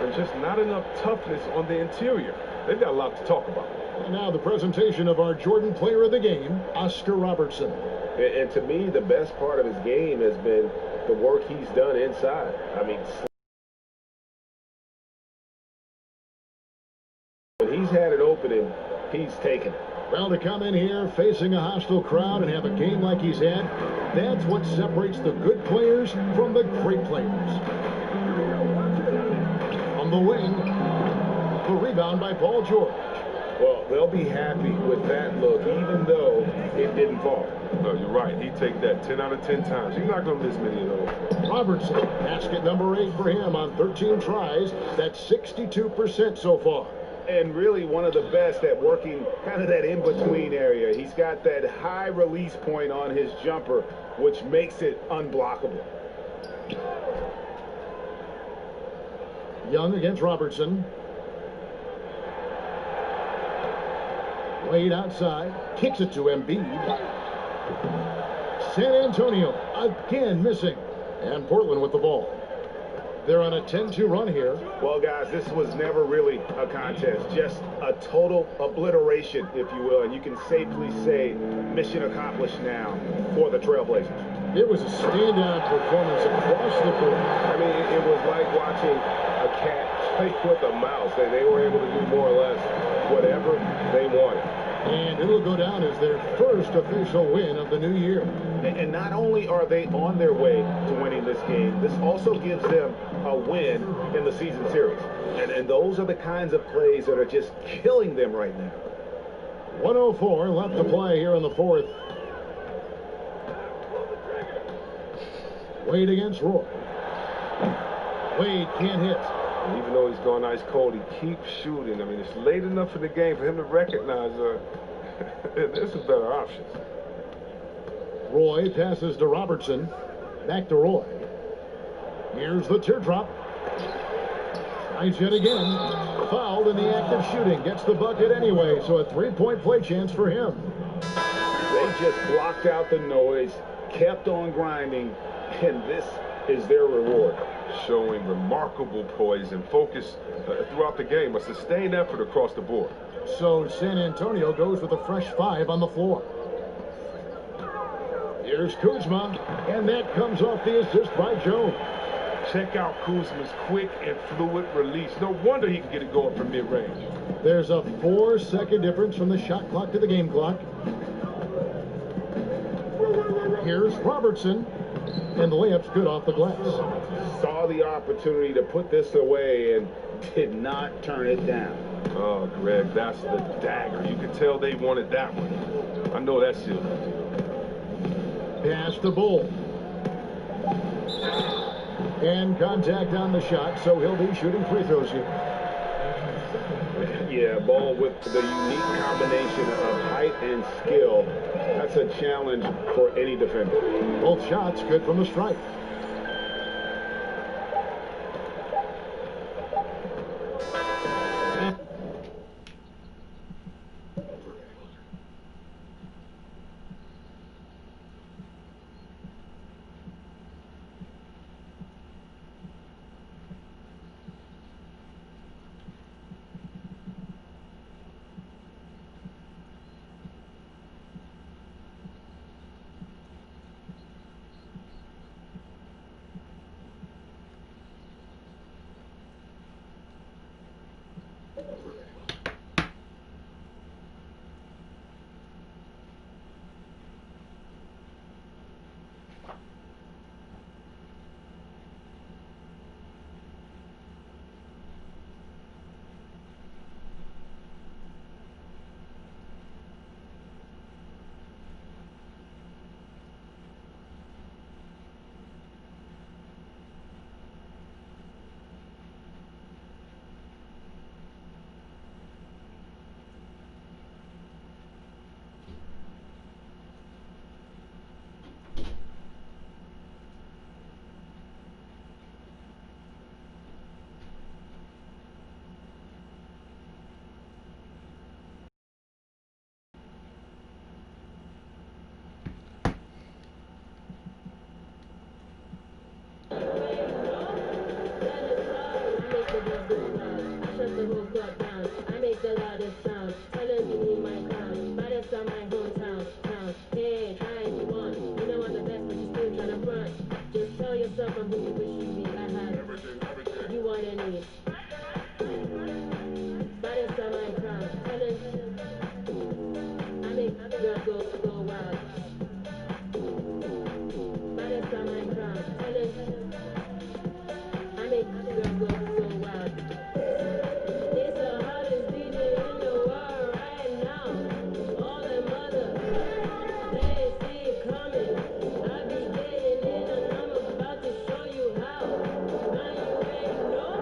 and just not enough toughness on the interior. They've got a lot to talk about. And now the presentation of our Jordan Player of the Game, Oscar Robertson. And to me, the best part of his game has been the work he's done inside. I mean, when he's had an opening, he's taken it. Well, to come in here facing a hostile crowd and have a game like he's had, that's what separates the good players from the great players. On the wing, the rebound by Paul George. Well, they'll be happy with that look, even though it didn't fall. No, you're right. He'd take that 10 out of 10 times. You're not going to miss many of those. Robertson, basket number 8 for him on 13 tries. That's 62% so far. And really one of the best at working kind of that in-between area. He's got that high release point on his jumper, which makes it unblockable. Young against Robertson. Wade outside, kicks it to Embiid. San Antonio again missing, and Portland with the ball. They're on a 10-2 run here. Well, guys, this was never really a contest, just a total obliteration, if you will, and you can safely say mission accomplished now for the Trailblazers. It was a standout performance across the board. I mean, it was like watching a cat play with a mouse. They were able to do more or less whatever they wanted. And it'll go down as their first official win of the new year. And not only are they on their way to winning this game, this also gives them a win in the season series. And those are the kinds of plays that are just killing them right now. 104 left to play here in the fourth. Wade against Roy. Wade can't hit. Even though he's gone ice cold, he keeps shooting. I mean, it's late enough in the game for him to recognize there's some better options. Roy passes to Robertson. Back to Roy. Here's the teardrop. Tries yet again. Fouled in the act of shooting. Gets the bucket anyway, so a three-point play chance for him. They just blocked out the noise, kept on grinding, and this is their reward. Showing remarkable poise and focus throughout the game. A sustained effort across the board. So San Antonio goes with a fresh 5 on the floor. Here's Kuzma, and that comes off the assist by Jones. Check out Kuzma's quick and fluid release. No wonder he can get it going from mid-range. There's a 4-second difference from the shot clock to the game clock. Here's Robertson, and the layup's good off the glass. Saw the opportunity to put this away and did not turn it down. Oh, Greg, that's the dagger. You can tell they wanted that one. I know that's it. Pass to Bull. And contact on the shot, so he'll be shooting free throws here. Yeah, Ball with the unique combination of height and skill. That's a challenge for any defender. Both shots good from the stripe. yourself and who you wish to be. I have you want and need. By the time I come, talent, I make girl go wild. By the time I come, talent, I make girl go wild. It's the hottest DJ in the world right now. All the mothers, they see it coming. I be getting in and I'm about to show you how. Now you ain't know,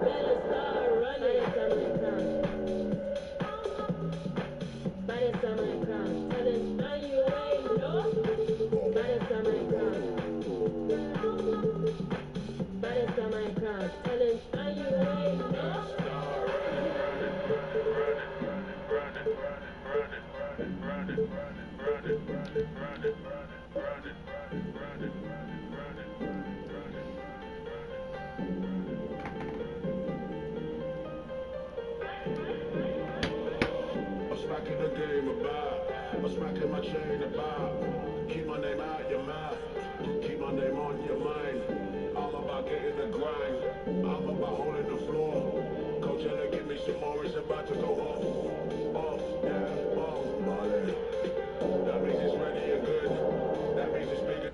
better start running. By the time I come, tell them now you ain't know. By the time I come, by the time I come, tell them now you ain't know. Smacking the game about, I'm smacking my chain about. Keep my name out your mouth, keep my name on your mind. I'm about getting the grind, I'm about holding the floor. Coach Ella, give me some more, it's about to go off, yeah, off, Molly. That means it's ready and good, that means it's bigger.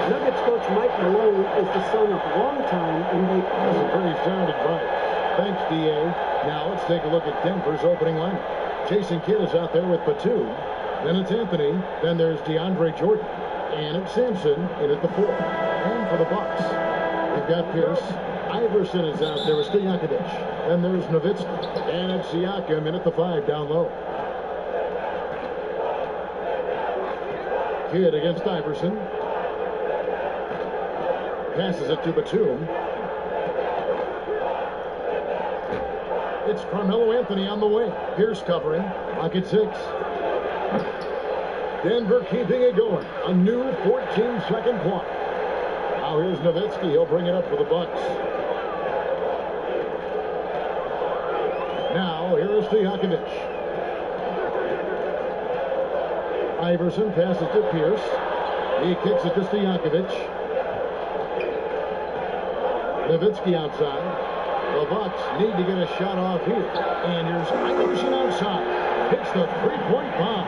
Nuggets coach Mike Malone is the son of longtime NBA. That's a pretty sound advice. Thanks, D.A. Now let's take a look at Denver's opening lineup. Jason Kidd is out there with Batum. Then it's Anthony. Then there's DeAndre Jordan. And it's Sampson in at the 4. And for the Bucks, we've got Pierce. Iverson is out there with Stojakovic. Then there's Nowitzki. And it's Siakam in at the 5 down low. Kidd against Iverson. Passes it to Batum. It's Carmelo Anthony on the wing. Pierce covering. Lock at 6. Denver keeping it going. A new 14-second clock. Now here's Nowitzki. He'll bring it up for the Bucks. Now here's Stojakovic. Iverson passes to Pierce. He kicks it to Stojakovic. Nowitzki outside. The Bucks need to get a shot off here. And here's Iverson outside. Hits the three-point bomb.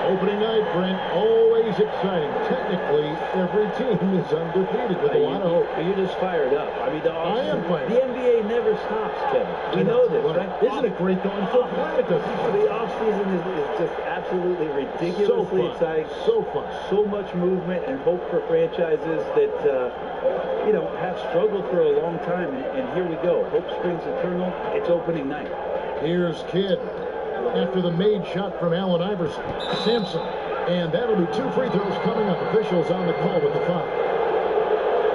Opening night, Brent, always exciting. Technically, every team is undefeated with a lot of hope. You're just fired up. I mean, the NBA never stops, Kevin. We know this, right? Isn't it great going football? The offseason is just absolutely ridiculously exciting. So fun. So much movement and hope for franchises that, have struggled for a long time. And here we go. Hope springs eternal. It's opening night. Here's Kidd. After the made shot from Allen Iverson. Sampson. And that'll be 2 free throws coming up. Officials on the call with the foul.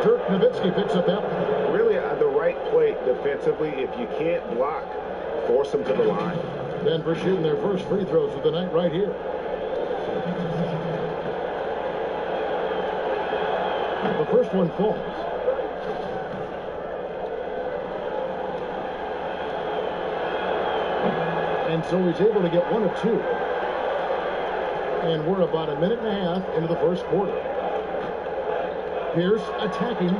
Dirk Nowitzki picks up that one. Really, the right play defensively. If you can't block, force them to the line. Denver shooting their first free throws of the night right here. The first one falls. And so he's able to get 1 of 2. And we're about a minute and a half into the first quarter. Pierce attacking.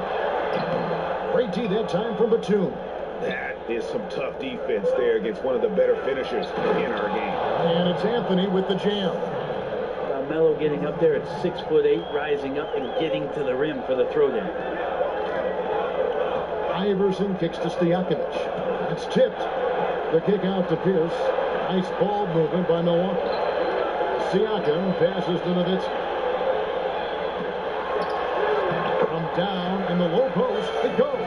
Great D that time from Batum. That is some tough defense there against one of the better finishers in our game. And it's Anthony with the jam. Melo getting up there at 6'8", rising up and getting to the rim for the throwdown. Iverson kicks to Stojakovic. It's tipped. The kick out to Pierce. Nice ball movement by Milwaukee. Siakam passes to Nowitzki. From down in the low post, it goes.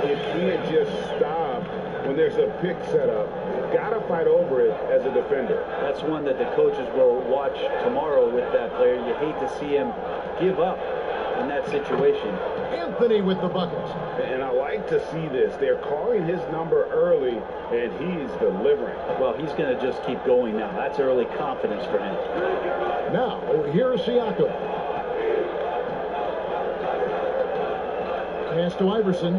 You can't just stop when there's a pick set up. Gotta fight over it as a defender. That's one that the coaches will watch tomorrow with that player. You hate to see him give up in that situation. Anthony with the bucket. And I like to see this. They're calling his number early, and he's delivering. Well, he's going to just keep going now. That's early confidence for him. Now, here's Siakam. Pass to Iverson.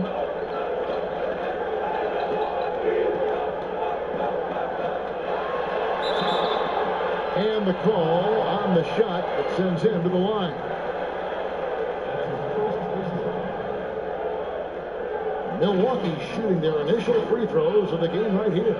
And the call on the shot that sends him to the line. Milwaukee shooting their initial free throws of the game right here.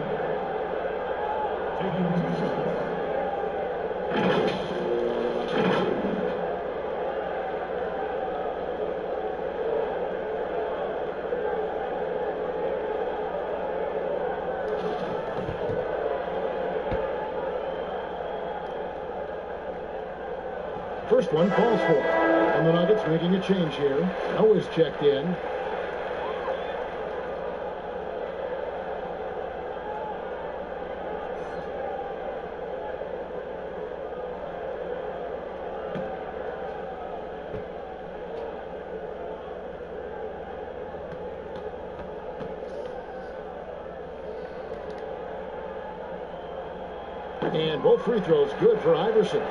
First one falls for it. And the Nuggets making a change here. Noah's checked in. And both free throws good for Iverson.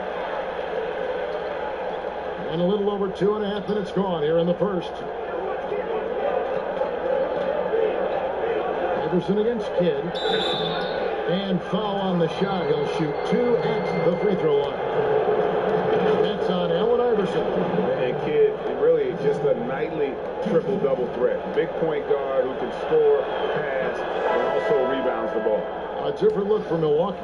And a little over 2.5 minutes gone here in the first. Iverson against Kidd. And foul on the shot. He'll shoot 2 at the free throw line. That's on Allen Iverson. And Kidd, really just a nightly triple-double threat. Big point guard who can score, pass, and also rebounds the ball. A different look for Milwaukee.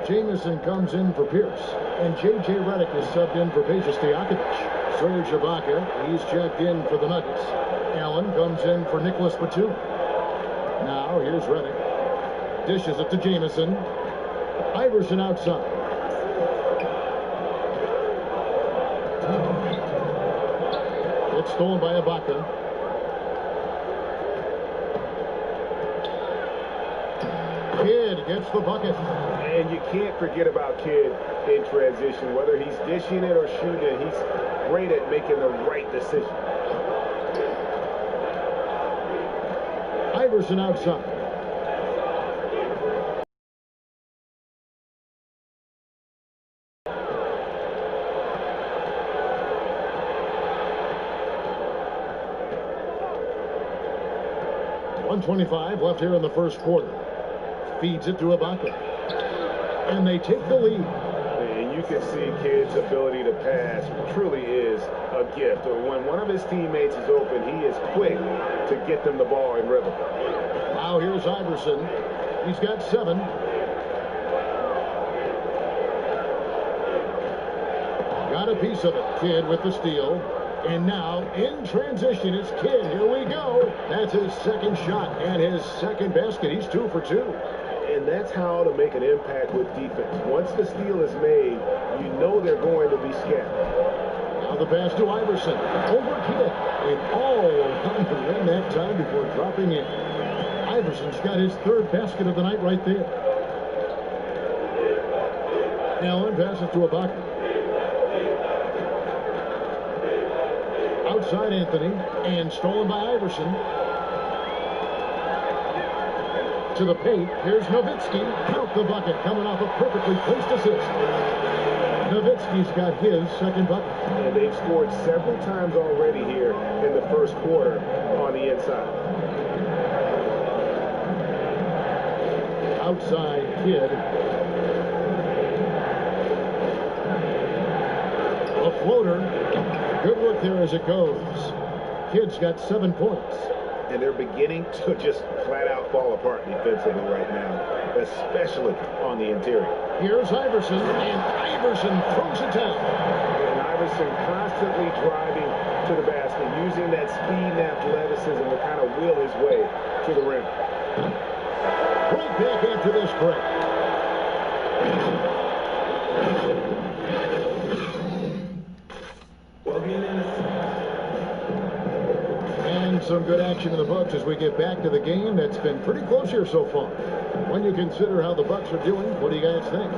Jamison comes in for Pierce. And J.J. Redick is subbed in for Peja Stojakovic. Serge Ibaka, he's checked in for the Nuggets. Allen comes in for Nicholas Batum. Now here's Redick. Dishes it to Jamison. Iverson outside. It's stolen by Ibaka. Kidd gets the bucket. And you can't forget about Kidd in transition. Whether he's dishing it or shooting it, he's great at making the right decision. Iverson outside. .125 left here in the first quarter. Feeds it to Ibaka. And they take the lead. And you can see Kidd's ability to pass truly is a gift. When one of his teammates is open, he is quick to get them the ball in rhythm. Now here's Iverson. He's got 7. Got a piece of it. Kidd with the steal. And now in transition, it's Kidd. Here we go. That's his second shot and his second basket. He's 2 for 2. And that's how to make an impact with defense. Once the steal is made, you know they're going to be scattered. Now the pass to Iverson. Over Kidd. And all around the rim that time before dropping in. Iverson's got his 3rd basket of the night right there. Allen passes to Ibaka. Outside Anthony. And stolen by Iverson. To the paint. Here's Nowitzki. Count the bucket. Coming off a perfectly placed assist. Nowitzki's got his second bucket. And they've scored several times already here in the first quarter on the inside. Outside Kidd. A floater. Good work there as it goes. Kidd's got 7 points. And they're beginning to just flat out fall apart defensively right now, especially on the interior. Here's Iverson, and Iverson throws it down. And Iverson constantly driving to the basket, using that speed and athleticism to kind of wheel his way to the rim. Right back after this break. And some good action in the Bucks as we get back to the game that's been pretty close here so far. When you consider how the Bucks are doing, what do you guys think?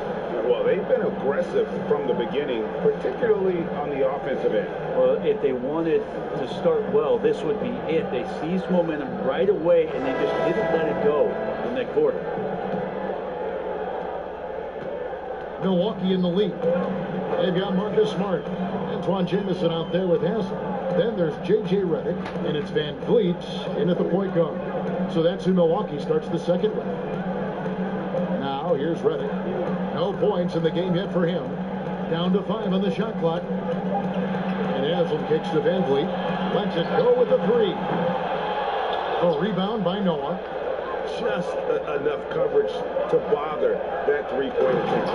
Well, they've been aggressive from the beginning, particularly on the offensive end. Well, if they wanted to start well, this would be it. They seized momentum right away, and they just didn't let it go in that quarter. Milwaukee in the lead. They've got Marcus Smart. Antoine Jamison out there with Hassel. Then there's J.J. Redick, and it's Van Vliet in at the point guard. So that's who Milwaukee starts the second with. Now here's Redick. No points in the game yet for him. Down to 5 on the shot clock. And Haslam kicks to Van Vliet. Lets it go with the 3. A rebound by Noah. Just enough coverage to bother that three-point attempt.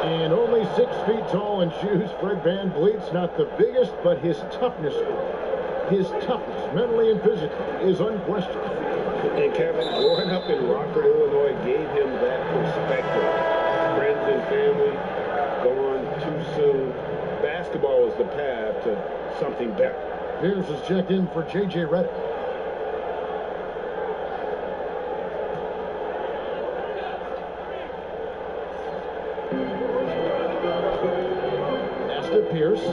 And only 6 feet tall in shoes, Fred Van Vliet's not the biggest, but his toughness, mentally and physically, is unquestioned. And Kevin, growing up in Rockford, Illinois, gave him that perspective. Friends and family gone too soon. Basketball is the path to something better. Pierce is checked in for J.J. Redick. Pass to Pierce.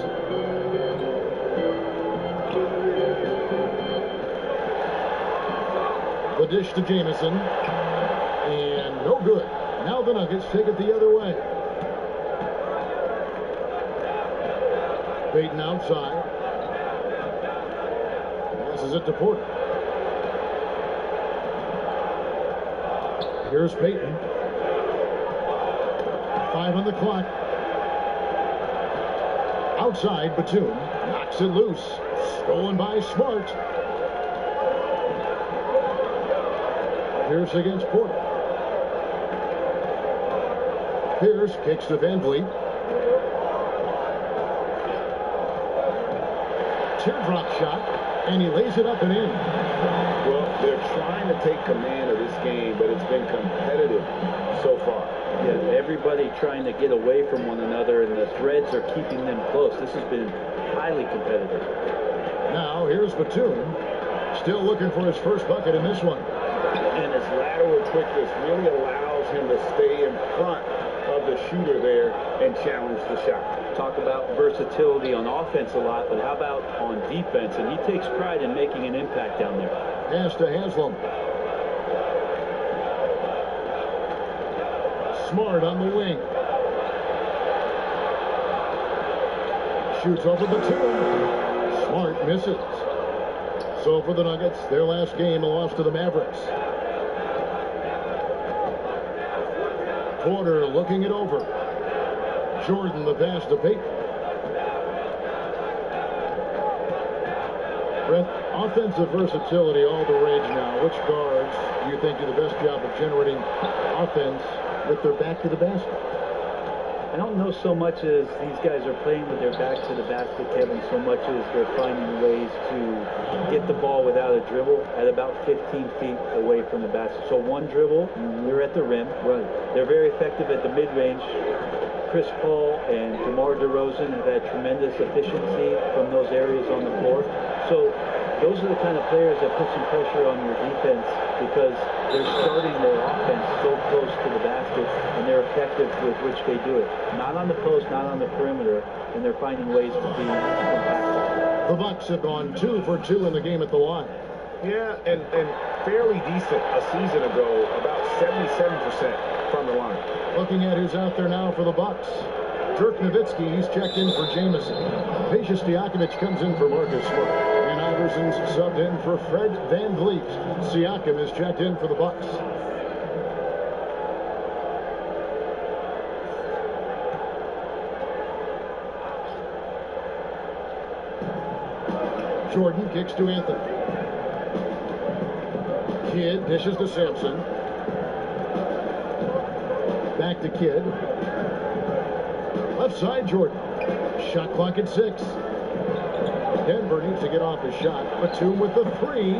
The dish to Jamison. And no good. Now the Nuggets take it the other way. Payton outside. Passes it to Porter. Here's Payton. 5 on the clock. Outside, Batum knocks it loose. Stolen by Smart. Pierce against Porter. Pierce kicks to Van Vliet. Teardrop shot, and he lays it up and in. Well, they're trying to take command of this game, but it's been competitive so far. Yeah, everybody trying to get away from one another, and the threads are keeping them close. This has been highly competitive. Now, here's Batum. Still looking for his first bucket in this one. And his lateral quickness really allows him to stay in front of the shooter there and challenge the shot. Talk about versatility on offense a lot, but how about on defense? And he takes pride in making an impact down there. Pass to Haslam. Smart on the wing. Shoots over Batum. Smart misses. So for the Nuggets, their last game, a loss to the Mavericks. Porter looking it over. Jordan the pass to Payton. Brett, offensive versatility all the rage now. Which guards do you think do the best job of generating offense with their back to the basket? I don't know so much as these guys are playing with their back to the basket, Kevin, so much as they're finding ways to get the ball without a dribble at about 15 feet away from the basket. So one dribble, they're at the rim. Right. They're very effective at the mid-range. Chris Paul and DeMar DeRozan have had tremendous efficiency from those areas on the floor. So those are the kind of players that put some pressure on your defense because they're starting their offense so close to the basket, and they're effective with which they do it. Not on the post, not on the perimeter, and they're finding ways to be impactful. The Bucks have gone 2 for 2 in the game at the line. Yeah, and fairly decent a season ago, about 77% from the line. Looking at who's out there now for the Bucks. Dirk Nowitzki, he's checked in for Jamison. Peja Stojakovic comes in for Marcus Smart. And Iverson's subbed in for Fred Van Vliet. Siakam is checked in for the Bucks. Jordan kicks to Anthony. Kidd dishes to Sampson. Back to Kidd. Left side, Jordan. Shot clock at 6. Denver needs to get off his shot. Batum with the 3.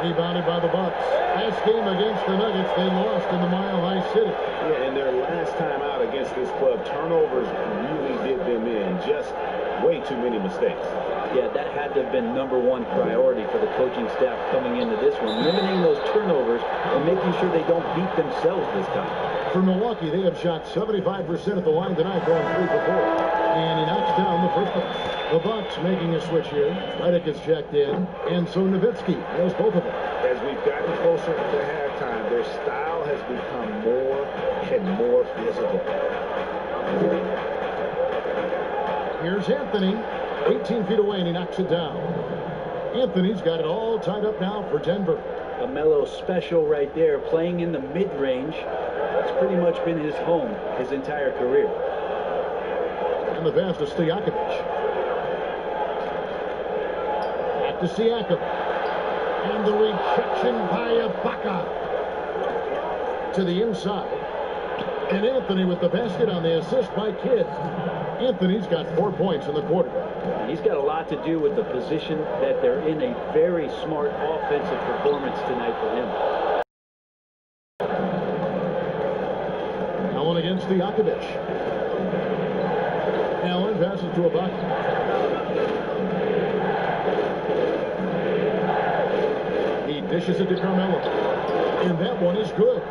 Rebounded by the Bucks. Last game against the Nuggets, they lost in the Mile High City. Yeah, and their last time out against this club, turnovers really did them in. Just way too many mistakes. Yeah, that had to have been #1 priority for the coaching staff coming into this one. Limiting those turnovers and making sure they don't beat themselves this time. For Milwaukee, they have shot 75% at the line tonight, going 3 for 4. And he knocks down the first one. The Bucks making a switch here. Redick is checked in. And so Nowitzki knows both of them. As we've gotten closer to halftime, their style has become more and more physical. Here's Anthony. 18 feet away, and he knocks it down. Anthony's got it all tied up now for Denver. A Melo special right there, playing in the mid-range. It's pretty much been his home his entire career. And the pass to Stojakovic. Back to Siakam. And the rejection by Ibaka. To the inside. And Anthony with the basket on the assist by Kidd. Anthony's got 4 points in the quarter. He's got a lot to do with the position that they're in. A very smart offensive performance tonight for him. Allen against Stojakovic. Allen passes to Ibaka. He dishes it to Carmelo. And that one is good.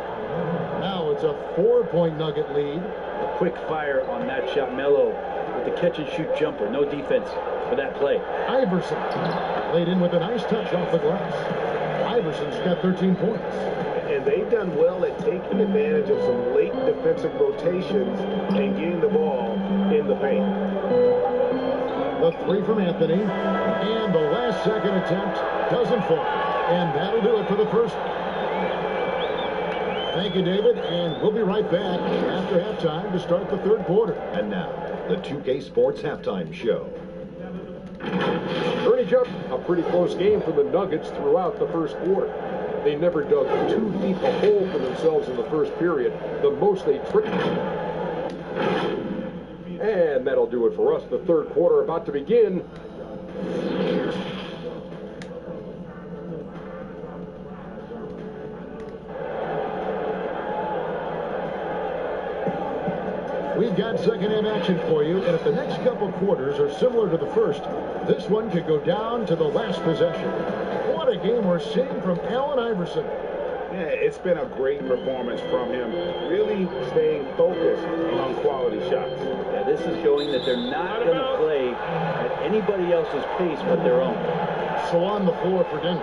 Now it's a 4-point Nugget lead. A quick fire on that shot. Melo with the catch-and-shoot jumper. No defense for that play. Iverson laid in with a nice touch off the glass. Iverson's got 13 points. And they've done well at taking advantage of some late defensive rotations and getting the ball in the paint. The three from Anthony. And the last second attempt doesn't fall. And that'll do it for the first. Thank you, David, and we'll be right back after halftime to start the third quarter. And now, the 2K Sports Halftime Show. Ernie Jupp, a pretty close game for the Nuggets throughout the first quarter. They never dug too deep a hole for themselves in the first period. The most they tricked. And that'll do it for us. The third quarter about to begin. We've got second-half action for you, and if the next couple quarters are similar to the first, this one could go down to the last possession. What a game we're seeing from Allen Iverson. Yeah, it's been a great performance from him. Really staying focused on quality shots. Yeah, this is showing that they're not going to play at anybody else's pace but their own. So on the floor for Denver,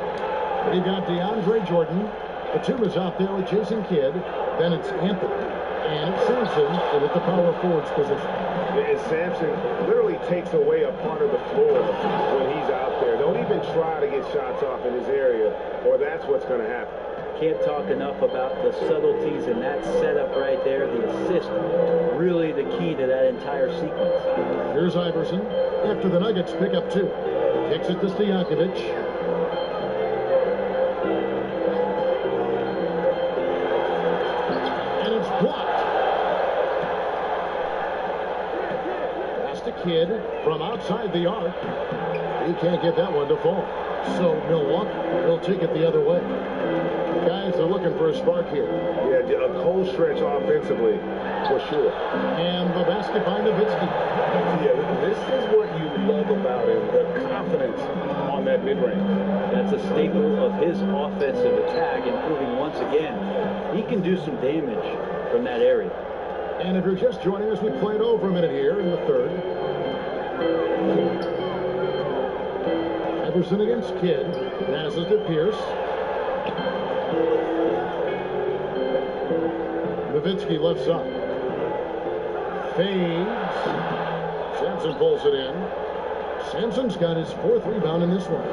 we've got DeAndre Jordan. Batum is out there with Jason Kidd. Then it's Anthony. And it's Sampson in at the power forwards position. And Sampson literally takes away a part of the floor when he's out there. Don't even try to get shots off in his area, or that's what's going to happen. Can't talk enough about the subtleties in that setup right there. The assist, really the key to that entire sequence. Here's Iverson after the Nuggets pick up 2. Kicks it to Stojakovic. And it's blocked. Pass to Kidd from outside the arc. He can't get that one to fall. So Milwaukee will take it the other way. Guys are looking for a spark here. Yeah, a cold stretch offensively, for sure. And the basket by Nowitzki. Yeah, this is what you love about him, the confidence on that mid-range. That's a staple of his offensive attack, and proving once again he can do some damage from that area. And if you're just joining us, we played over a minute here in the third. Iverson against Kidd. Passes to Pierce. Nowitzki left side. Fades. Sampson pulls it in. Sampson's got his 4th rebound in this one.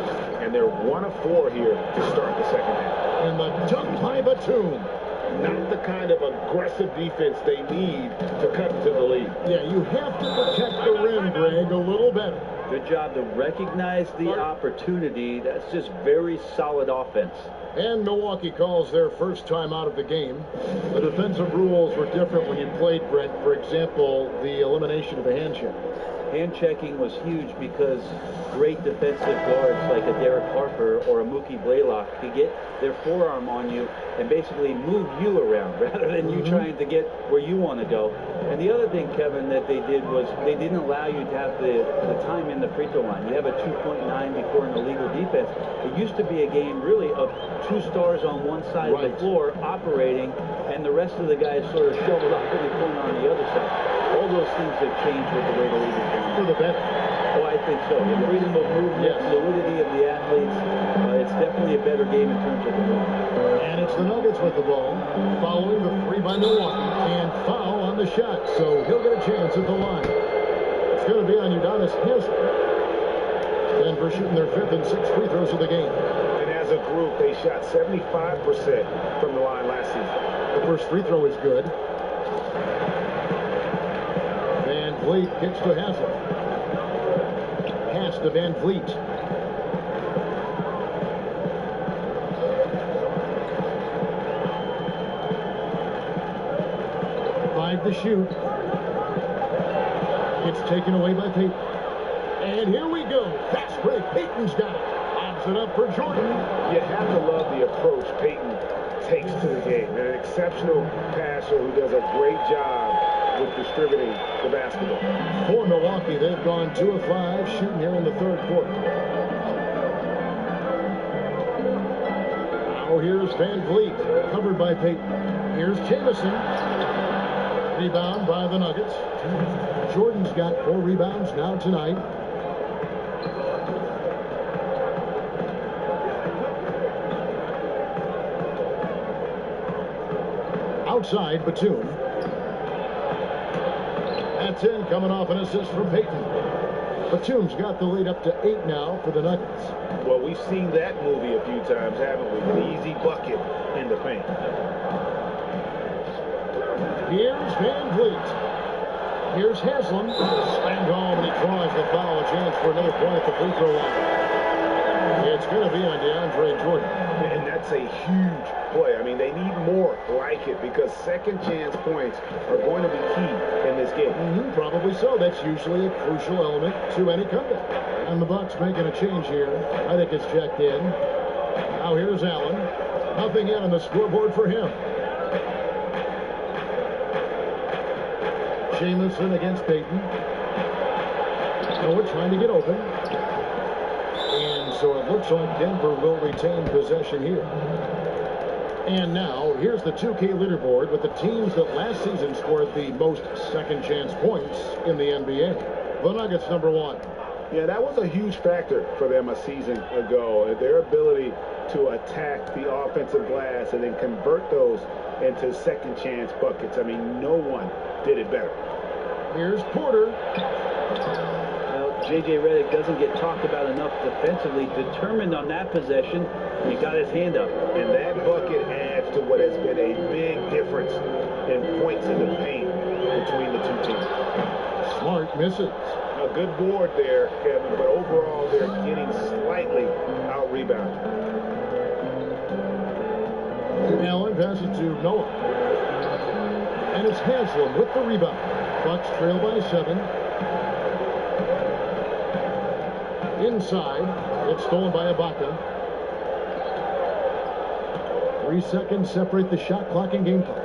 And they're 1 of 4 here to start the second half. And the dunk by Batum. Not the kind of aggressive defense they need to cut into the lead. Yeah, you have to protect the rim, Greg, a little better. Good job to recognize the opportunity. That's just very solid offense. And Milwaukee calls their first time out of the game. The defensive rules were different when you played, Brent. For example, the elimination of the hand check. Hand checking was huge because great defensive guards like a Derek Harper or a Mookie Blaylock could get their forearm on you and basically move you around rather than you trying to get where you want to go. And the other thing, Kevin, that they did was they didn't allow you to have the time in the free throw line. You have a 2.9 before an illegal defense. It used to be a game really of 2 stars on one side of the floor operating, and the rest of the guys sort of shoveled up in the corner on the other side. All those things have changed with the way the league is going. For the better. Oh, I think so. The freedom of movement, fluidity of the athletes, it's definitely a better game in terms of the movement. And it's the Nuggets with the ball, following the 3 by Milwaukee, and foul on the shot, so he'll get a chance at the line. It's going to be on Udonis Haslem. Denver shooting their 5th and 6th free throws of the game. And as a group, they shot 75% from the line last season. The first free throw is good. Van Vliet kicks to Haslem. Pass to Van Vliet. To shoot. It's taken away by Payton. And here we go. Fast break. Payton's got it. Adds it up for Jordan. You have to love the approach Payton takes to the game. An exceptional passer who does a great job with distributing the basketball. For Milwaukee, they've gone 2 of 5 shooting here in the 3rd quarter. Now here's Van Vliet, covered by Payton. Here's Jamison. Rebound by the Nuggets. Jordan's got 4 rebounds now tonight. Outside, Batum. That's in, coming off an assist from Payton. Batum's got the lead up to 8 now for the Nuggets. Well, we've seen that movie a few times, haven't we? An easy bucket in the paint. Here's Van Vliet. Here's Haslem. Slammed home, and he draws the foul. A chance for another point at the free throw line. It's going to be on DeAndre Jordan. And that's a huge play. I mean, they need more like it because second chance points are going to be key in this game. Probably so. That's usually a crucial element to any comeback. And the Bucks making a change here. I think it's checked in. Now here's Allen. Nothing in on the scoreboard for him. Jamison against Payton. Noah trying to get open. And so it looks like Denver will retain possession here. And now, here's the 2K leaderboard with the teams that last season scored the most second chance points in the NBA. The Nuggets, number 1. Yeah, that was a huge factor for them a season ago. Their ability to attack the offensive glass and then convert those into second chance buckets. I mean, no one did it better. Here's Porter. Well, J.J. Redick doesn't get talked about enough defensively. Determined on that possession. He got his hand up. And that bucket adds to what has been a big difference in points in the paint between the two teams. Smart misses. A good board there, Kevin, but overall they're getting slightly out-rebounded. Allen passes to Noah. And it's Haslem with the rebound. Bucks trail by 7. Inside. It's stolen by Ibaka. 3 seconds separate the shot clock and game clock.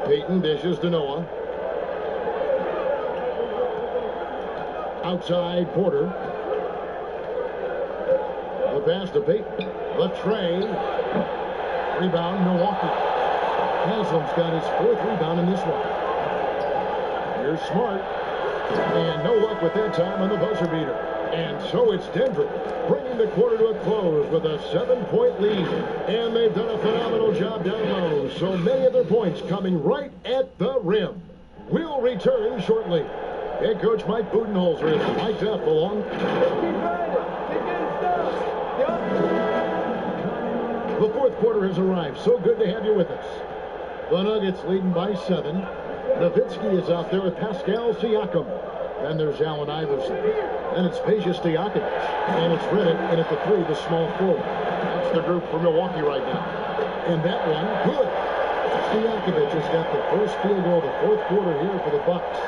Payton dishes to Noah. Outside, Porter. The pass to Payton. The tray. Rebound, Milwaukee. Haslem's got his 4th rebound in this one. Here's Smart. And no luck with that time on the buzzer beater. And so it's Denver bringing the quarter to a close with a 7-point lead. And they've done a phenomenal job down low. So many of their points coming right at the rim. We'll return shortly. Head coach Mike Budenholzer is mic'd up along. The 4th quarter has arrived. So good to have you with us. The Nuggets leading by 7. Nowitzki is out there with Pascal Siakam. Then there's Allen Iverson. Then it's Peja Stojakovic. And it's Redick in at the 3, the small forward. That's the group for Milwaukee right now. And that one, good. Stojakovic has got the first field goal of the 4th quarter here for the Bucks.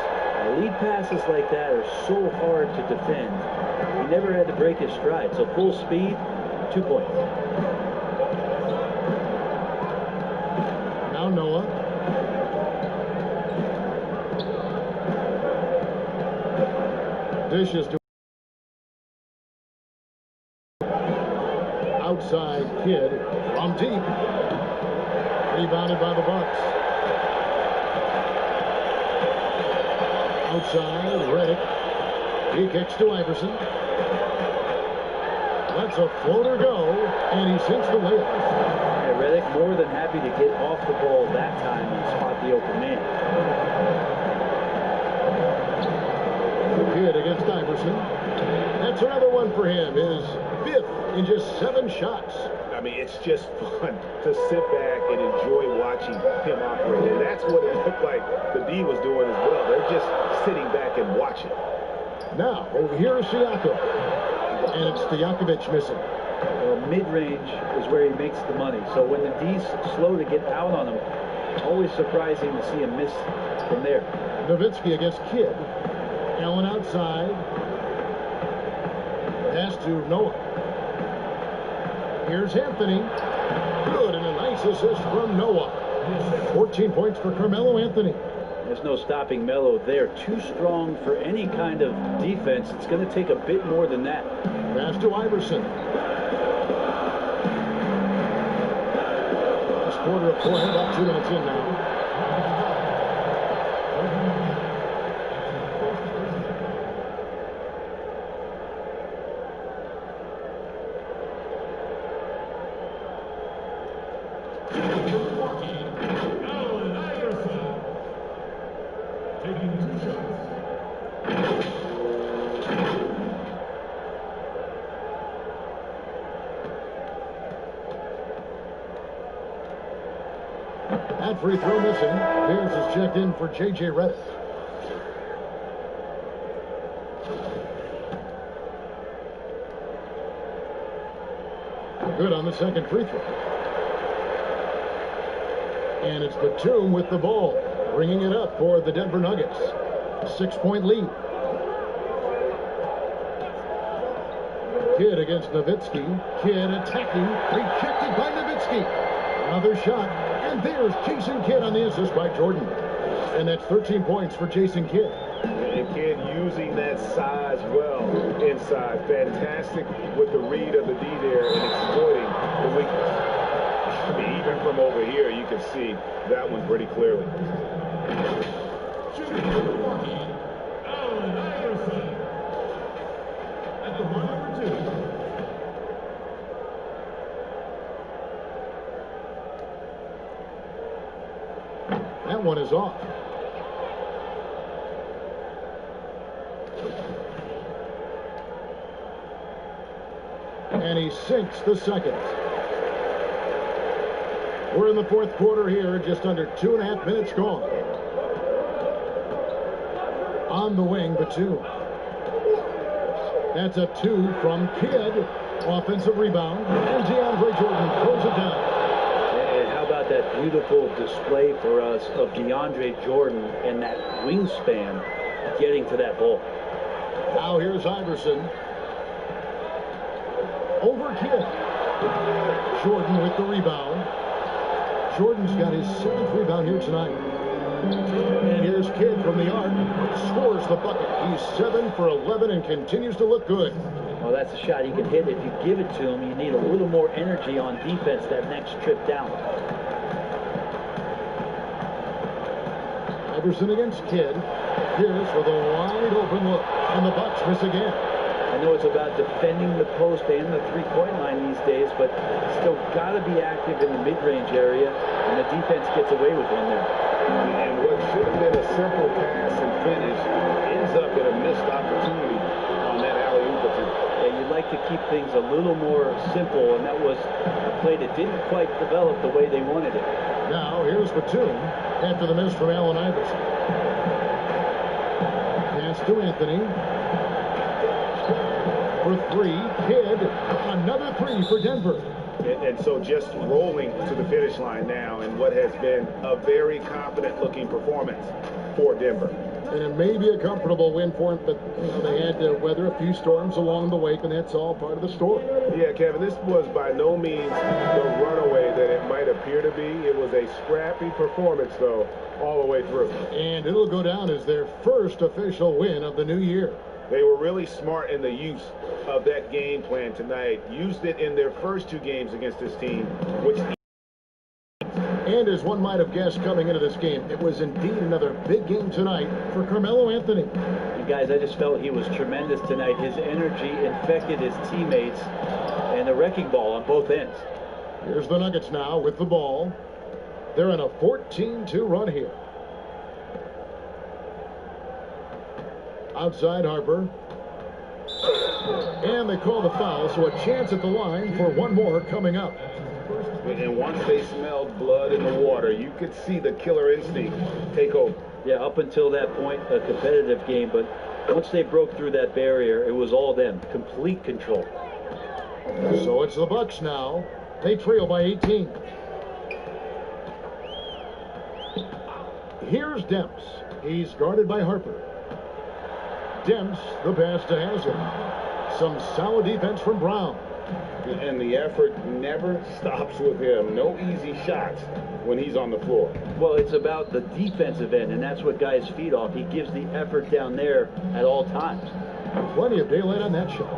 Lead passes like that are so hard to defend. He never had to break his stride. So full speed, 2 points. Now Noah. Dishes to outside Kidd from deep. Rebounded by the Bucks. Outside, Redick. He kicks to Iverson. Lets a floater go, and he sinks the layup. Yeah, Redick more than happy to get off the ball that time and spot the open man. Kidd against against Iverson. That's another one for him. His 5th in just 7 shots. I mean, it's just fun to sit back and enjoy watching him operate. And that's what it looked like the D was doing as well. They're just sitting back and watching. Now, over here is Siakam. And it's Stojakovic missing. Well, mid-range is where he makes the money. So when the D's slow to get out on him, always surprising to see him miss from there. Nowitzki against Kidd. Allen outside. Pass to Noah. Here's Anthony. Good, and a nice assist from Noah. 14 points for Carmelo Anthony. There's no stopping Melo there. Too strong for any kind of defense. It's going to take a bit more than that. Pass to Iverson. Last quarter of play, about 2 minutes in now. That free throw missing. Pierce is checked in for J.J. Redick. Good on the second free throw. And it's Batum with the ball, bringing it up for the Denver Nuggets. 6-point lead. Kidd against Nowitzki. Kidd attacking. Rejected by Nowitzki. Another shot. And there's Jason Kidd on the assist by Jordan. And that's 13 points for Jason Kidd. And Kidd using that size well inside. Fantastic with the read of the D there and exploiting the weakness. I mean, even from over here, you can see that one pretty clearly. Allen Iverson at the line number 2. That one is off. And he sinks the second. We're in the fourth quarter here, just under 2.5 minutes gone. On the wing, Batum. That's a 2 from Kidd. Offensive rebound. And DeAndre Jordan throws it down. And how about that beautiful display for us of DeAndre Jordan and that wingspan getting to that ball. Now here's Iverson. Over Kidd. Jordan with the rebound. Jordan's got his 7th rebound here tonight. And here's Kidd from the arc. Scores the bucket. He's 7 for 11 and continues to look good. Well, that's a shot he can hit. If you give it to him, you need a little more energy on defense that next trip down. Iverson against Kidd. Pierce with a wide open look. And the Bucks miss again. I know it's about defending the post and the three-point line these days, but still got to be active in the mid-range area, and the defense gets away with one there. And what should have been a simple pass and finish ends up in a missed opportunity on that alley-oop attempt. Yeah, you'd like to keep things a little more simple, and that was a play that didn't quite develop the way they wanted it. Now here's Batum after the miss from Allen Iverson. Pass to Anthony. For 3, Kidd. Another 3 for Denver. And so just rolling to the finish line now in what has been a very confident-looking performance for Denver. And it may be a comfortable win for them, but they had to weather a few storms along the way, and that's all part of the story. Yeah, Kevin, this was by no means the runaway that it might appear to be. It was a scrappy performance, though, all the way through. And it'll go down as their first official win of the new year. They were really smart in the use of that game plan tonight. Used it in their first 2 games against this team, which... And as one might have guessed coming into this game, it was indeed another big game tonight for Carmelo Anthony. You guys, I just felt he was tremendous tonight. His energy infected his teammates, and the wrecking ball on both ends. Here's the Nuggets now with the ball. They're in a 14-2 run here. Outside Harper. And they call the foul, so a chance at the line for one more coming up. And once they smelled blood in the water, you could see the killer instinct take over. Yeah, up until that point, a competitive game, but once they broke through that barrier, it was all them. Complete control. So it's the Bucks now. They trail by 18. Here's Demps. He's guarded by Harper. Demps, the pass to Hazard. Some solid defense from Brown. And the effort never stops with him. No easy shots when he's on the floor. Well, it's about the defensive end, and that's what guys feed off. He gives the effort down there at all times. Plenty of daylight on that shot.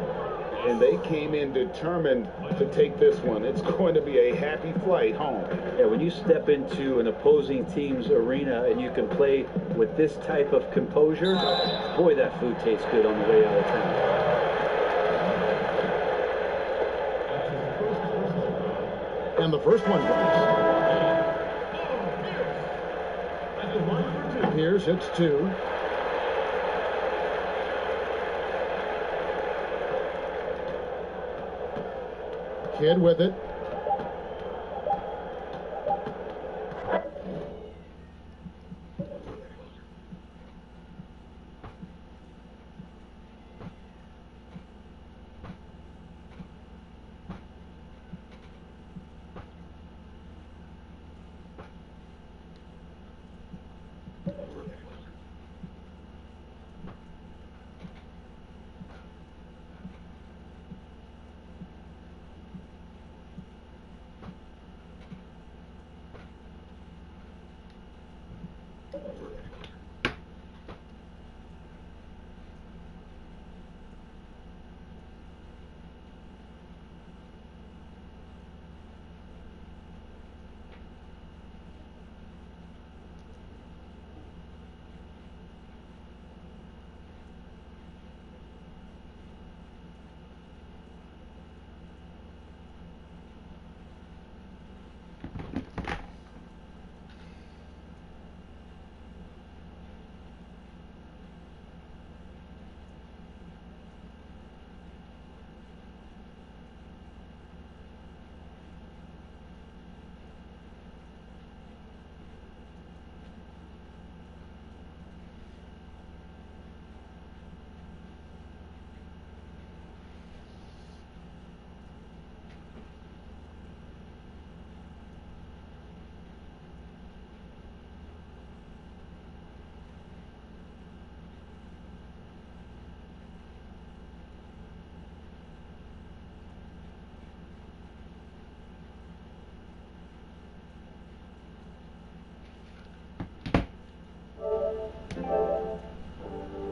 And they came in determined to take this one. It's going to be a happy flight home. Yeah, when you step into an opposing team's arena and you can play with this type of composure, boy, that food tastes good on the way out of town. And the first one comes. Pierce hits two. Kidd with it.